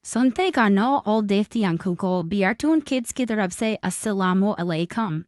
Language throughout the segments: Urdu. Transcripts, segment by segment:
سنتے گانوں اور دیکھتی آنکھوں کو بیارٹون کڈز کی طرف سے السلام علیکم۔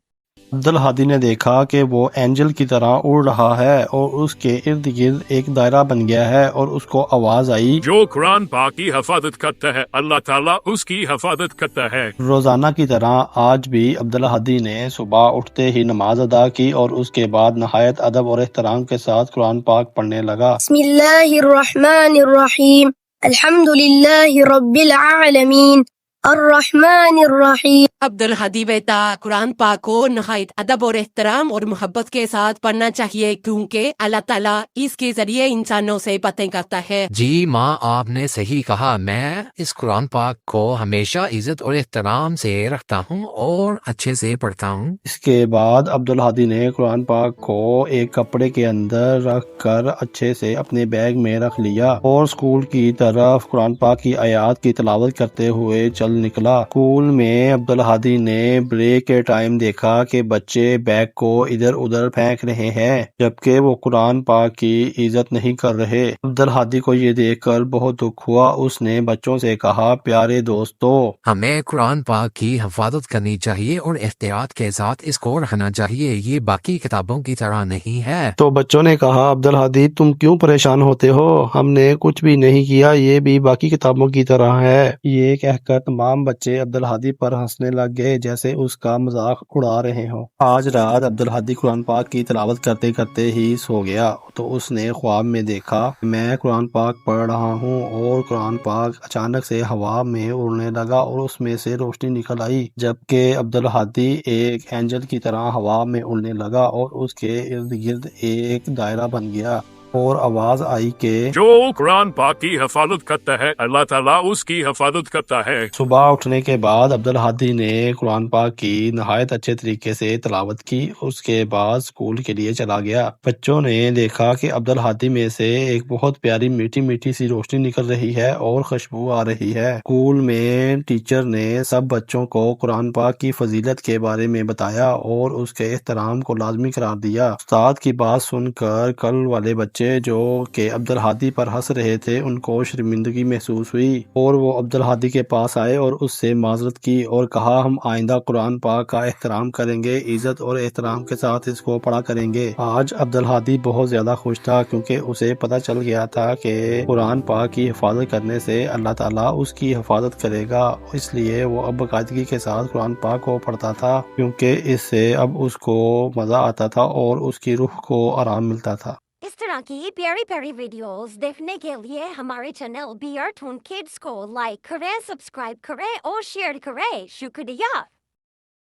عبدالہادی نے دیکھا کہ وہ اینجل کی طرح اڑ رہا ہے اور اس کے ارد گرد ایک دائرہ بن گیا ہے، اور اس کو آواز آئی، جو قرآن پاک کی حفاظت کرتا ہے اللہ تعالیٰ اس کی حفاظت کرتا ہے۔ روزانہ کی طرح آج بھی عبدالہادی نے صبح اٹھتے ہی نماز ادا کی اور اس کے بعد نہایت ادب اور احترام کے ساتھ قرآن پاک پڑھنے لگا۔ بسم اللہ الرحمن الرحیم، الحمد للہ رب العالمین، الرحمن الرحیم۔ عبدالہادی بیٹا، قرآن پاک کو نہایت ادب اور احترام اور محبت کے ساتھ پڑھنا چاہیے، کیونکہ اللہ تعالیٰ اس کے ذریعے انسانوں سے باتیں کرتا ہے۔ جی ماں، آپ نے صحیح کہا، میں اس قرآن پاک کو ہمیشہ عزت اور احترام سے رکھتا ہوں اور اچھے سے پڑھتا ہوں۔ اس کے بعد عبدالہادی نے قرآن پاک کو ایک کپڑے کے اندر رکھ کر اچھے سے اپنے بیگ میں رکھ لیا اور اسکول کی طرف قرآن پاک کی آیات کی تلاوت کرتے ہوئے چل نکلا۔ اسکول میں عبدالہادی نے بریک کے ٹائم دیکھا کہ بچے بیگ کو ادھر ادھر پھینک رہے ہیں جبکہ وہ قرآن پاک کی عزت نہیں کر رہے۔ عبدالہادی کو یہ دیکھ کر بہت دکھ ہوا۔ اس نے بچوں سے کہا، پیارے دوستو، ہمیں قرآن پاک کی حفاظت کرنی چاہیے اور احتیاط کے ساتھ اس کو رکھنا چاہیے، یہ باقی کتابوں کی طرح نہیں ہے۔ تو بچوں نے کہا، عبدالہادی تم کیوں پریشان ہوتے ہو؟ ہم نے کچھ بھی نہیں کیا، یہ بھی باقی کتابوں کی طرح ہے۔ یہ کہہ کر تمام بچے عبدالہادی پر ہنسنے لگ گئے جیسے اس کا مذاق اڑا رہے ہوں۔ آج رات عبدالہادی قرآن پاک کی تلاوت کرتے کرتے ہی سو گیا تو اس نے خواب میں دیکھا، میں قرآن پاک پڑھ رہا ہوں اور قرآن پاک اچانک سے ہوا میں اڑنے لگا اور اس میں سے روشنی نکل آئی، جبکہ عبدالہادی ایک اینجل کی طرح ہوا میں اڑنے لگا اور اس کے ارد گرد ایک دائرہ بن گیا، اور آواز آئی کہ جو قرآن پاک کی حفاظت کرتا ہے اللہ تعالیٰ اس کی حفاظت کرتا ہے۔ صبح اٹھنے کے بعد عبدالہادی نے قرآن پاک کی نہایت اچھے طریقے سے تلاوت کی، اس کے بعد اسکول کے لیے چلا گیا۔ بچوں نے دیکھا کہ عبدالہادی میں سے ایک بہت پیاری میٹھی میٹھی سی روشنی نکل رہی ہے اور خوشبو آ رہی ہے۔ اسکول میں ٹیچر نے سب بچوں کو قرآن پاک کی فضیلت کے بارے میں بتایا اور اس کے احترام کو لازمی قرار دیا۔ استاد کی بات سن کر کل والے بچے جو کہ عبدالہادی پر ہنس رہے تھے، ان کو شرمندگی محسوس ہوئی اور وہ عبدالہادی کے پاس آئے اور اس سے معذرت کی اور کہا، ہم آئندہ قرآن پاک کا احترام کریں گے، عزت اور احترام کے ساتھ اس کو پڑھا کریں گے۔ آج عبدالہادی بہت زیادہ خوش تھا کیونکہ اسے پتہ چل گیا تھا کہ قرآن پاک کی حفاظت کرنے سے اللہ تعالیٰ اس کی حفاظت کرے گا، اس لیے وہ اب باقاعدگی کے ساتھ قرآن پاک کو پڑھتا تھا کیونکہ اس سے اب اس کو مزہ آتا تھا اور اس کی روح کو آرام ملتا تھا۔ اس طرح کی پیاری پیاری ویڈیوز دیکھنے کے لیے ہمارے چینل بیارٹون کڈز کو لائک کریں، سبسکرائب کریں اور شیئر کریں۔ شکریہ۔